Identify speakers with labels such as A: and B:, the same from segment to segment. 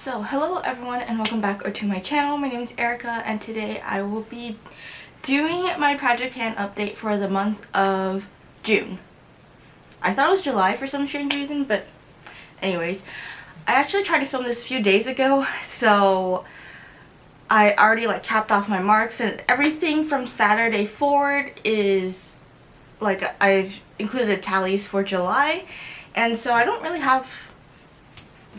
A: So hello everyone and welcome back to my channel. My name is Erica and today I will be doing my project pan update for the month of June. I thought it was July for some strange reason, but anyways, I actually tried to film this a few days ago, so I already capped off my marks and everything from Saturday forward is I've included the tallies for July, and so I don't really have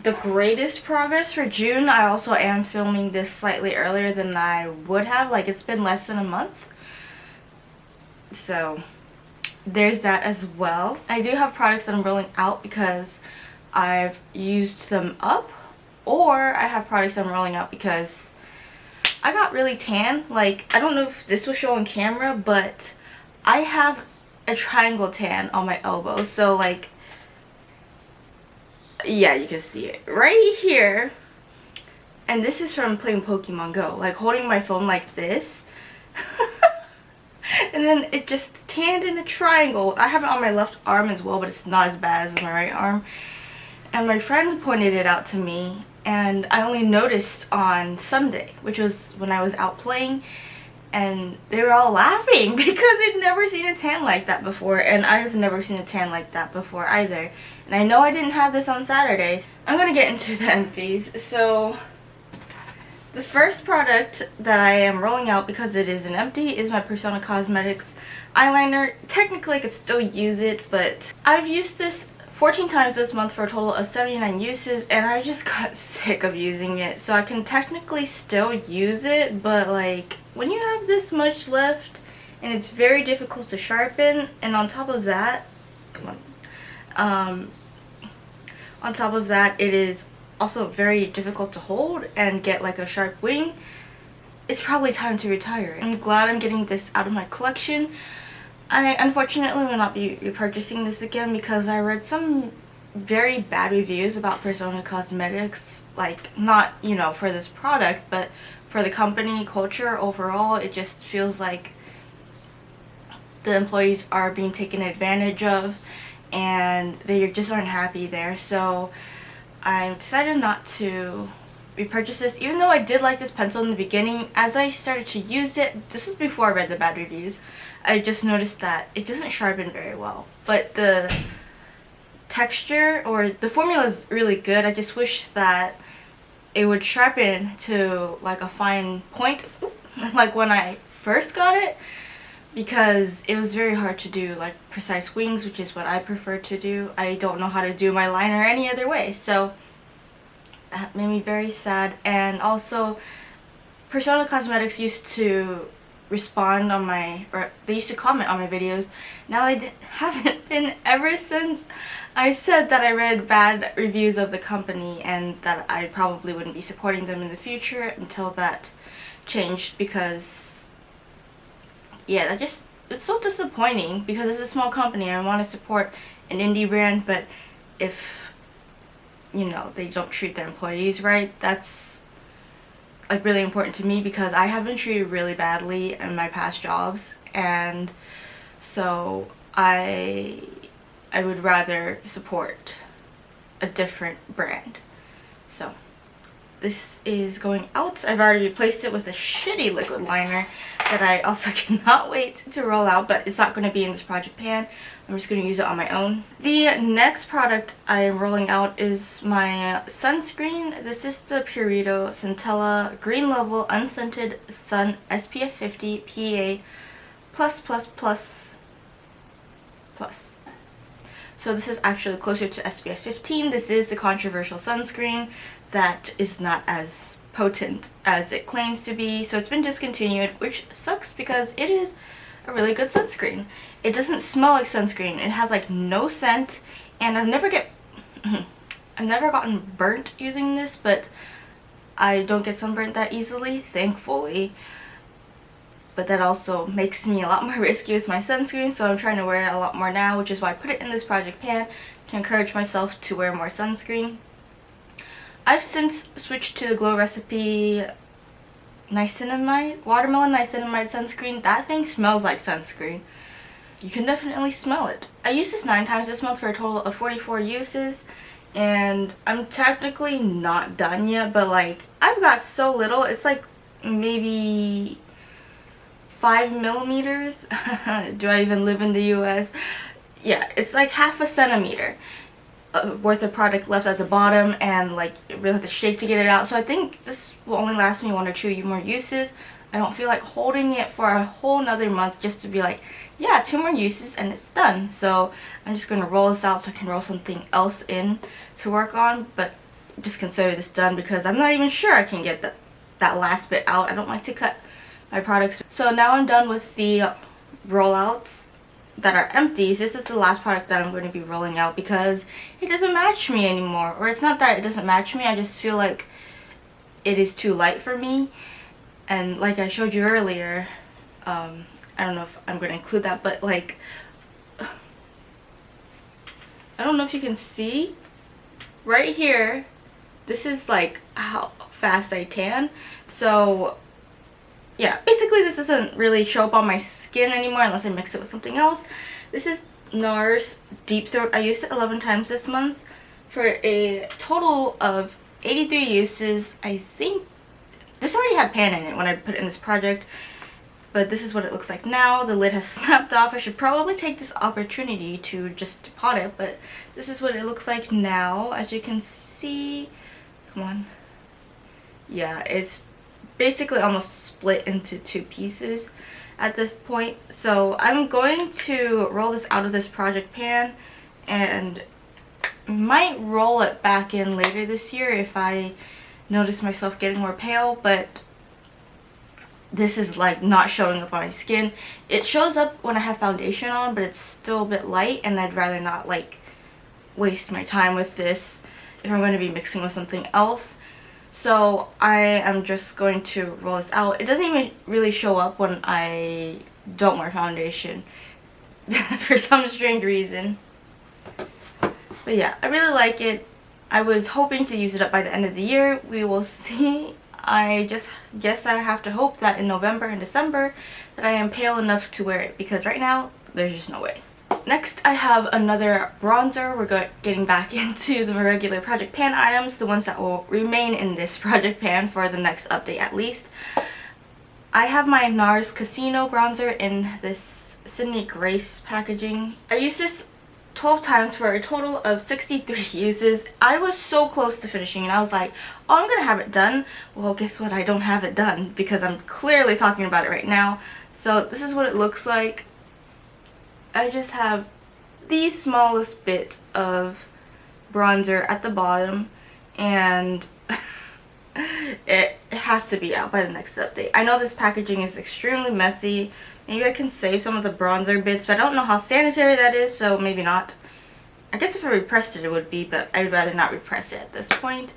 A: the greatest progress for June. I also am filming this slightly earlier than I would have. It's been less than a month. So there's that as well. I do have products that I'm rolling out because I've used them up, or I have products I'm rolling out because I got really tan. I don't know if this will show on camera, but I have a triangle tan on my elbow. So yeah, you can see it right here, and this is from playing Pokemon Go, holding my phone like this and then it just tanned in a triangle. I have it on my left arm as well, but it's not as bad as my right arm, and my friend pointed it out to me, and I only noticed on Sunday, which was when I was out playing, and they were all laughing because they'd never seen a tan like that before, and I've never seen a tan like that before either. And I know I didn't have this on Saturday. I'm gonna get into the empties. So the first product that I am rolling out, because it is an empty, is my Persona Cosmetics eyeliner. Technically I could still use it, but I've used this 14 times this month for a total of 79 uses, and I just got sick of using it. So I can technically still use it, but when you have this much left and it's very difficult to sharpen, and on top of that, on top of that, it is also very difficult to hold and get a sharp wing. It's probably time to retire. I'm glad I'm getting this out of my collection. I unfortunately will not be repurchasing this again because I read some very bad reviews about Persona Cosmetics, not, for this product, but for the company culture overall. It just feels like the employees are being taken advantage of and they just aren't happy there. So I decided not to repurchase this, even though I did like this pencil in the beginning. As I started to use it, this was before I read the bad reviews, I just noticed that it doesn't sharpen very well, but the texture or the formula is really good. I just wish that it would sharpen to a fine point like when I first got it, because it was very hard to do precise wings, which is what I prefer to do. I don't know how to do my liner any other way, so that made me very sad. And also, Persona Cosmetics used to respond on they used to comment on my videos. Now they haven't been ever since I said that I read bad reviews of the company and that I probably wouldn't be supporting them in the future until that changed, because yeah, it's so disappointing because it's a small company. I want to support an indie brand, but if they don't treat their employees right, that's really important to me, because I have been treated really badly in my past jobs, and so I would rather support a different brand. So this is going out. I've already replaced it with a shitty liquid liner that I also cannot wait to roll out, but it's not going to be in this project pan. I'm just going to use it on my own. The next product I am rolling out is my sunscreen. This is the Purito Centella Green Level Unscented Sun SPF 50 PA++++. So this is actually closer to SPF 15. This is the controversial sunscreen that is not as potent as it claims to be. So it's been discontinued, which sucks because it is a really good sunscreen. It doesn't smell like sunscreen. It has no scent, and I've never gotten burnt using this, but I don't get sunburnt that easily, thankfully. But that also makes me a lot more risky with my sunscreen, so I'm trying to wear it a lot more now, which is why I put it in this project pan to encourage myself to wear more sunscreen. I've since switched to the Glow Recipe niacinamide, watermelon niacinamide sunscreen. That thing smells like sunscreen. You can definitely smell it. I used this 9 times this month for a total of 44 uses, and I'm technically not done yet, but like I've got so little. It's like maybe 5 millimeters. Do I even live in the US? Yeah, it's like half a centimeter worth of product left at the bottom, and like you really have to shake to get it out. So I think this will only last me 1 or 2 more uses. I don't feel like holding it for a whole nother month just to be like, yeah, 2 more uses and it's done. So I'm just going to roll this out so I can roll something else in to work on, but just consider this done because I'm not even sure I can get that last bit out. I don't like to cut my products. So now I'm done with the rollouts that are empties. This is the last product that I'm going to be rolling out because it doesn't match me anymore. Or it's not that it doesn't match me, I just feel like it is too light for me. And like I showed you earlier, I don't know if I'm going to include that, but like, I don't know if you can see right here, this is like how fast I tan. So yeah, basically this doesn't really show up on my skin anymore unless I mix it with something else. This is NARS Deep Throat. I used it 11 times this month for a total of 83 uses. I think this already had pan in it when I put it in this project, but this is what it looks like now. The lid has snapped off. I should probably take this opportunity to just pot it, but this is what it looks like now. As you can see, come on. Yeah, it's basically almost split into 2 pieces at this point. So I'm going to roll this out of this project pan and might roll it back in later this year if I notice myself getting more pale, but this is like not showing up on my skin. It shows up when I have foundation on, but it's still a bit light, and I'd rather not like waste my time with this if I'm going to be mixing with something else. So I am just going to roll this out. It doesn't even really show up when I don't wear foundation for some strange reason. But yeah, I really like it. I was hoping to use it up by the end of the year. We will see. I just guess I have to hope that in November and December that I am pale enough to wear it, because right now there's just no way. Next I have another bronzer. We're getting back into the regular project pan items, the ones that will remain in this project pan for the next update at least. I have my NARS Casino bronzer in this Sydney Grace packaging. I used this 12 times for a total of 63 uses. I was so close to finishing and I was like, oh, I'm gonna have it done. Well, guess what? I don't have it done because I'm clearly talking about it right now. So this is what it looks like. I just have the smallest bit of bronzer at the bottom, and it has to be out by the next update. I know this packaging is extremely messy. Maybe I can save some of the bronzer bits, but I don't know how sanitary that is, so maybe not. I guess if I repressed it, it would be, but I'd rather not repress it at this point.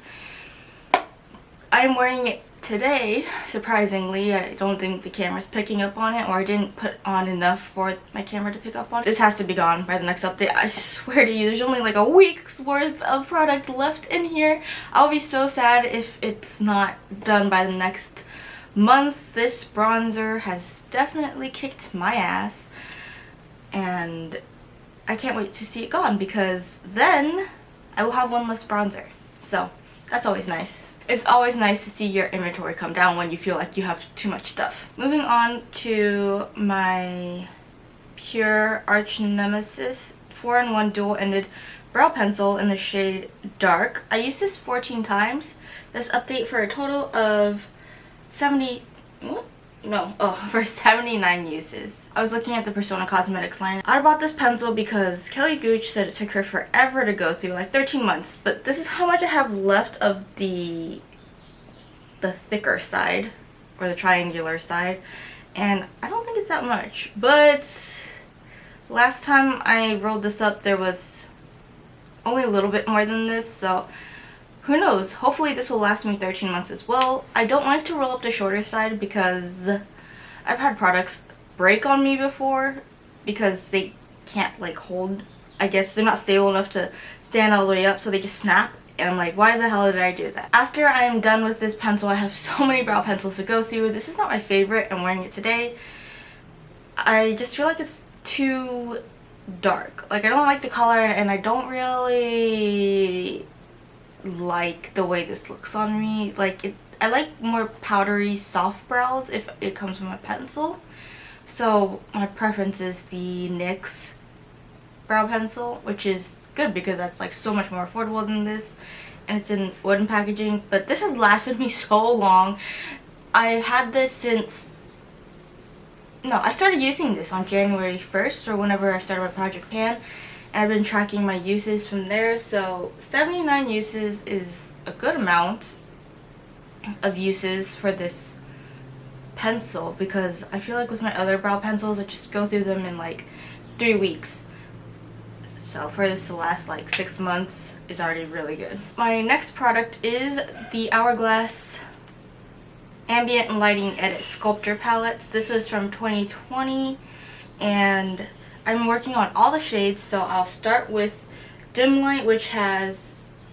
A: I'm wearing it today, surprisingly. I don't think the camera's picking up on it, or I didn't put on enough for my camera to pick up on it. This has to be gone by the next update. I swear to you, there's only like a week's worth of product left in here. I'll be so sad if it's not done by the next month. This bronzer has definitely kicked my ass, and I can't wait to see it gone, because then I will have one less bronzer. So that's always nice. It's always nice to see your inventory come down when you feel like you have too much stuff. Moving on to my PUR Archnemesis 4-in-1 dual-ended brow pencil in the shade Dark. I used this 14 times. This update for a total of 79 uses. I was looking at the Persona Cosmetics line. I bought this pencil because Kelly Gooch said it took her forever to go through, like 13 months. But this is how much I have left of the thicker side, or the triangular side. And I don't think it's that much. But last time I rolled this up, there was only a little bit more than this. So who knows? Hopefully this will last me 13 months as well. I don't like to roll up the shorter side because I've had products break on me before because they can't like hold. I guess they're not stable enough to stand all the way up, so they just snap. And I'm like, why the hell did I do that? After I am done with this pencil, I have so many brow pencils to go through. This is not my favorite. I'm wearing it today. I just feel like it's too dark. Like, I don't like the color, and I don't really like the way this looks on me. Like, I like more powdery soft brows if it comes from a pencil. So my preference is the NYX brow pencil, which is good because that's like so much more affordable than this, and it's in wooden packaging. But this has lasted me so long. I've had this since, no, I started using this on January 1st, or whenever I started my project pan, and I've been tracking my uses from there. So 79 uses is a good amount of uses for this pencil, because I feel like with my other brow pencils I just go through them in like 3 weeks. So for this to last like 6 months is already really good. My next product is the Hourglass Ambient and Lighting Edit Sculpture Palettes. This was from 2020, and I'm working on all the shades. So I'll start with Dim Light, which I've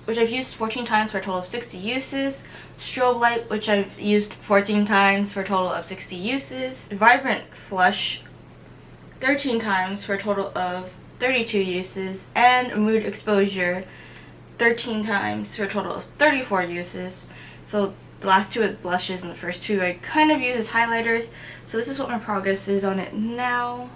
A: used 14 times for a total of 60 uses. Strobe Light, which I've used 14 times for a total of 60 uses. Vibrant Flush, 13 times for a total of 32 uses. And Mood Exposure, 13 times for a total of 34 uses. So the last two are blushes, and the first two I kind of use as highlighters. So this is what my progress is on it now.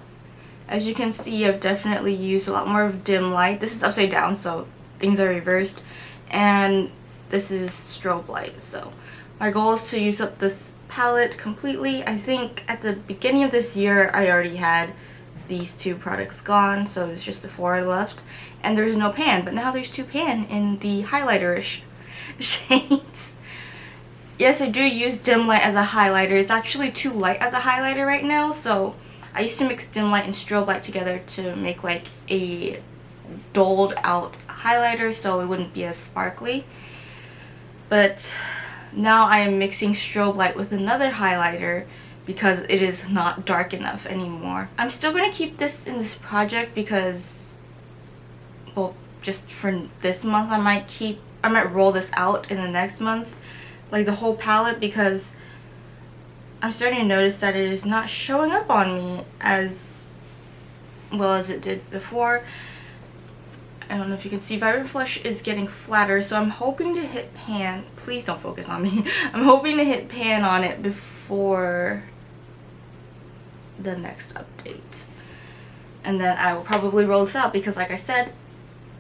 A: As you can see, I've definitely used a lot more of Dim Light. This is upside down, so things are reversed. And this is Strobe Light. So my goal is to use up this palette completely. I think at the beginning of this year I already had these two products gone, so it's just the 4 left. And there's no pan, but now there's 2 pan in the highlighter-ish shades. Yes, I do use Dim Light as a highlighter. It's actually too light as a highlighter right now, so I used to mix Dim Light and Strobe Light together to make like a dulled out highlighter so it wouldn't be as sparkly. But now I am mixing Strobe Light with another highlighter because it is not dark enough anymore. I'm still going to keep this in this project because, well, just for this month I might roll this out in the next month, like the whole palette, because I'm starting to notice that it is not showing up on me as well as it did before. I don't know if you can see, Vibrant Flush is getting flatter, so I'm hoping to hit pan. Please don't focus on me. I'm hoping to hit pan on it before the next update. And then I will probably roll this out because, like I said,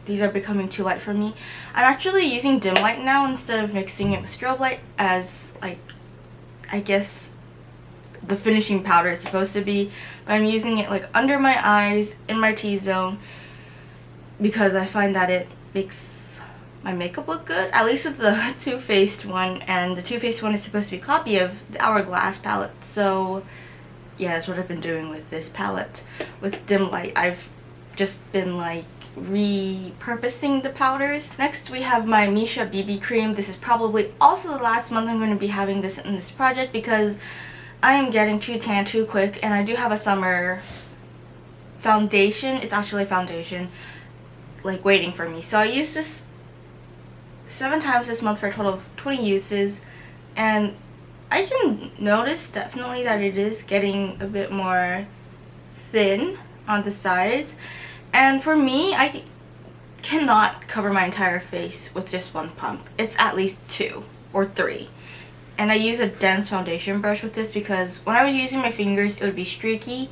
A: these are becoming too light for me. I'm actually using Dim Light now instead of mixing it with Strobe Light as, like, I guess the finishing powder is supposed to be. But I'm using it like under my eyes, in my T-zone, because I find that it makes my makeup look good, at least with the Too Faced one. And the Too Faced one is supposed to be a copy of the Hourglass palette. So yeah, that's what I've been doing with this palette. With Dim Light, I've just been like repurposing the powders. Next we have my Missha BB cream. This is probably also the last month I'm going to be having this in this project because I am getting too tan too quick, and I do have a summer foundation. It's actually a foundation like waiting for me. So I used this 7 times this month for a total of 20 uses, and I can notice definitely that it is getting a bit more thin on the sides. And for me, I cannot cover my entire face with just one pump. It's at least 2 or 3. And I use a dense foundation brush with this because when I was using my fingers, it would be streaky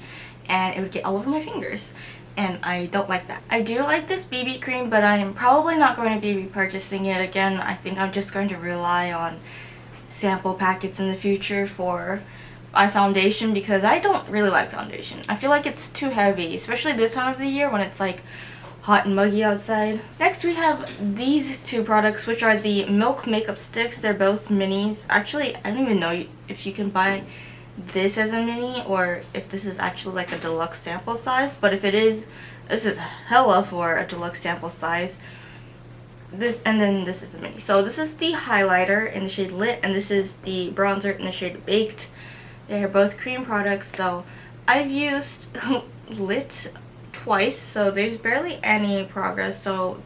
A: and it would get all over my fingers. And I don't like that. I do like this BB cream, but I am probably not going to be repurchasing it again. I think I'm just going to rely on sample packets in the future for my foundation because I don't really like foundation. I feel like it's too heavy, especially this time of the year when it's like hot and muggy outside. Next we have these 2 products, which are the Milk Makeup Sticks. They're both minis. Actually, I don't even know if you can buy this as a mini or if this is actually like a deluxe sample size, but if it is, this is hella for a deluxe sample size. This, and then this is the mini. So this is the highlighter in the shade Lit, and this is the bronzer in the shade Baked. They are both cream products. So I've used Lit twice, so there's barely any progress. So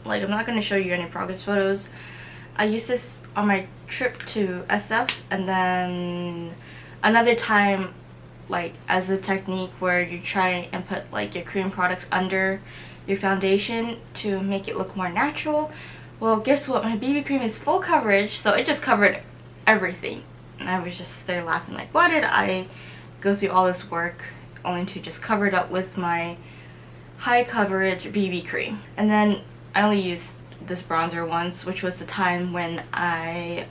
A: like I'm not going to show you any progress photos. I used this on my trip to SF, and then another time like as a technique where you try and put like your cream products under your foundation to make it look more natural. Well, guess what? My BB cream is full coverage, so it just covered everything. And I was just there laughing like, why did I go through all this work only to just cover it up with my high coverage BB cream? And then I only used this bronzer once, which was the time when I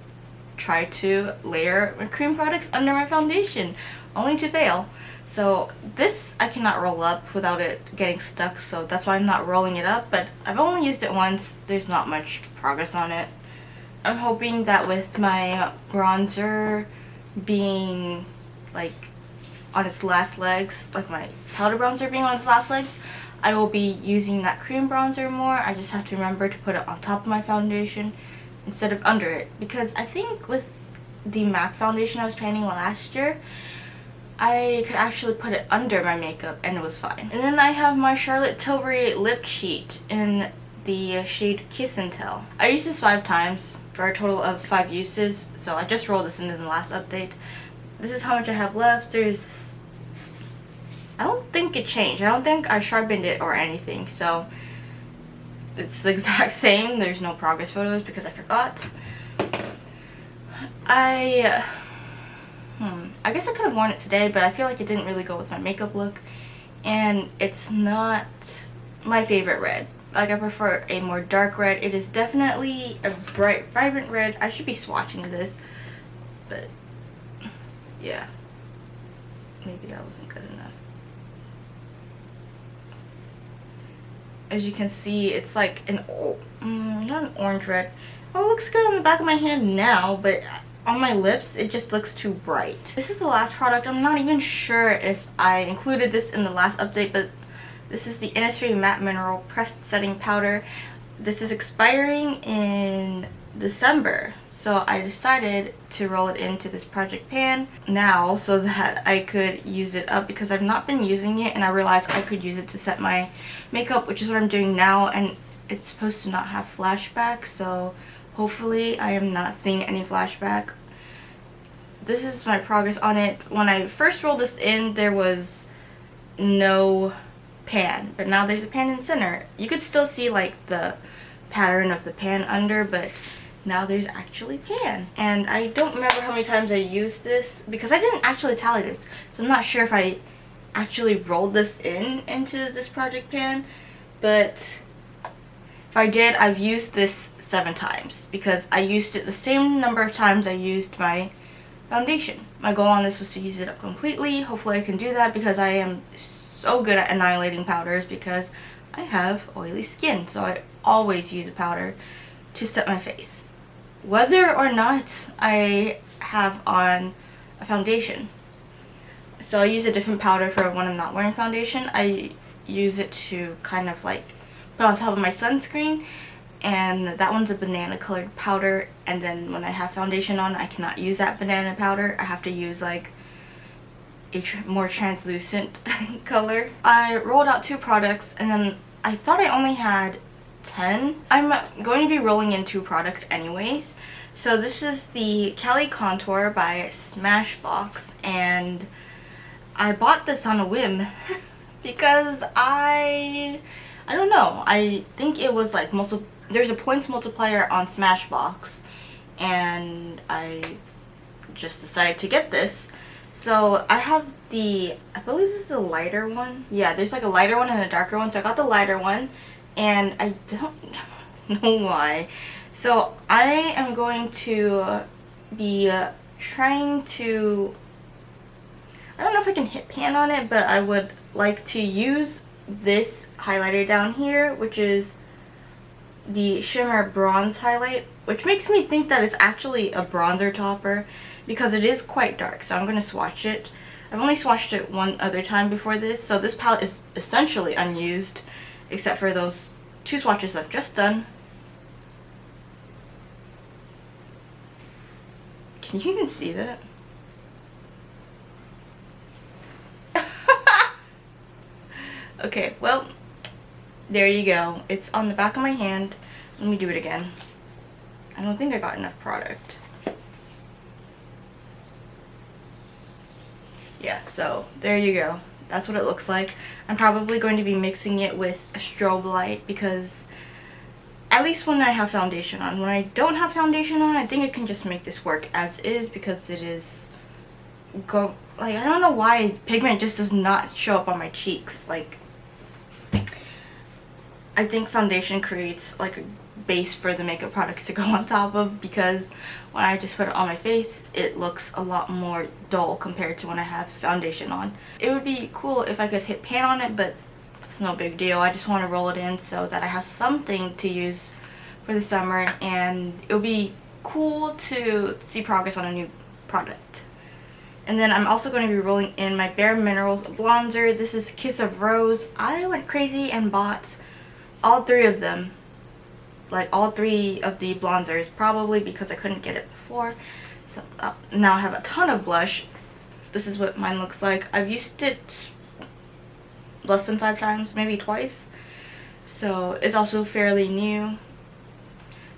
A: tried to layer my cream products under my foundation, only to fail. So this I cannot roll up without it getting stuck, so that's why I'm not rolling it up, but I've only used it once. There's not much progress on it. I'm hoping that with my bronzer being like on its last legs, like my powder bronzer being on its last legs, I will be using that cream bronzer more. I just have to remember to put it on top of my foundation instead of under it, because I think with the MAC foundation I was painting last year, I could actually put it under my makeup and it was fine. And then I have my Charlotte Tilbury lip sheet in the shade Kiss and Tell. I used this 5 times for a total of 5 uses, so I just rolled this into the last update. This is how much I have left. I don't think it changed. I don't think I sharpened it or anything, so it's the exact same. There's no progress photos because I forgot. I guess I could have worn it today, but I feel like it didn't really go with my makeup look, and it's not my favorite red. Like, I prefer a more dark red. It is definitely a bright, vibrant red. I should be swatching this, but yeah, maybe that wasn't good enough. As you can see, it's like an not an orange red. Oh, it looks good on the back of my hand now, but on my lips it just looks too bright. This is the last product. I'm not even sure if I included this in the last update, but this is the Innisfree Matte Mineral Pressed Setting Powder. This is expiring in December, so I decided to roll it into this project pan now so that I could use it up, because I've not been using it and I realized I could use it to set my makeup, which is what I'm doing now, and it's supposed to not have flashback, so hopefully I am not seeing any flashback. This is my progress on it. When I first rolled this in, there was no pan, but now there's a pan in the center. You could still see like the pattern of the pan under, but now there's actually pan. And I don't remember how many times I used this because I didn't actually tally this, so I'm not sure if I actually rolled this into this project pan, but if I did, I've used this 7 times because I used it the same number of times I used my foundation. My goal on this was to use it up completely. Hopefully I can do that because I am so good at annihilating powders because I have oily skin, so I always use a powder to set my face, whether or not I have on a foundation. So I use a different powder for when I'm not wearing foundation. I use it to kind of like put on top of my sunscreen, and that one's a banana colored powder, and then when I have foundation on I cannot use that banana powder. I have to use like a more translucent color. I rolled out 2 products and then I thought I only had 10. I'm going to be rolling in 2 products anyways. So this is the Cali Contour by Smashbox, and I bought this on a whim because I don't know, I think it was like there's a points multiplier on Smashbox and I just decided to get this. So I have I believe this is the lighter one. Yeah, there's like a lighter one and a darker one, so I got the lighter one and I don't know why. So I am going to be trying to, I don't know if I can hit pan on it, but I would like to use this highlighter down here, which is the Shimmer Bronze Highlight, which makes me think that it's actually a bronzer topper because it is quite dark. So I'm going to swatch it. I've only swatched it one other time before this, so this palette is essentially unused except for those 2 swatches I've just done. Can you even see that? Okay, well, there you go. It's on the back of my hand. Let me do it again. I don't think I got enough product. Yeah, so there you go. That's what it looks like. I'm probably going to be mixing it with a strobe light because at least when I have foundation on. When I don't have foundation on, I think I can just make this work as is because it is like, I don't know why pigment just does not show up on my cheeks. Like, I think foundation creates like a base for the makeup products to go on top of, because when I just put it on my face, it looks a lot more dull compared to when I have foundation on. It would be cool if I could hit pan on it, but it's no big deal. I just want to roll it in so that I have something to use for the summer, and it would be cool to see progress on a new product. And then I'm also going to be rolling in my Bare Minerals bronzer. This is Kiss of Rose. I went crazy and bought all three of them, like all three of the bronzers, probably because I couldn't get it before. So now I have a ton of blush. This is what mine looks like. I've used it less than 5 times, maybe twice, so it's also fairly new.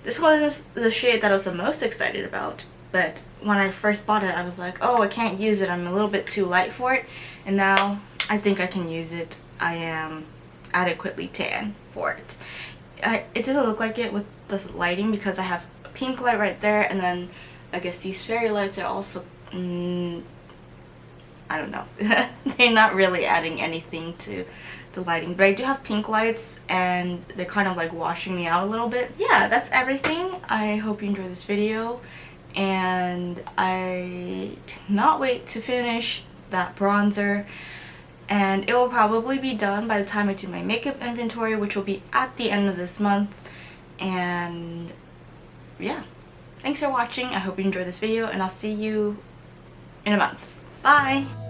A: This was the shade that I was the most excited about, but when I first bought it I was like, oh, I can't use it, I'm a little bit too light for it, and now I think I can use it. I am adequately tan for it. It doesn't look like it with the lighting because I have a pink light right there, and then I guess these fairy lights are also I don't know. They're not really adding anything to the lighting, but I do have pink lights and they're kind of like washing me out a little bit. Yeah, that's everything. I hope you enjoyed this video, and I cannot wait to finish that bronzer, and it will probably be done by the time I do my makeup inventory, which will be at the end of this month. And yeah, thanks for watching. I hope you enjoyed this video, and I'll see you in a month. Bye!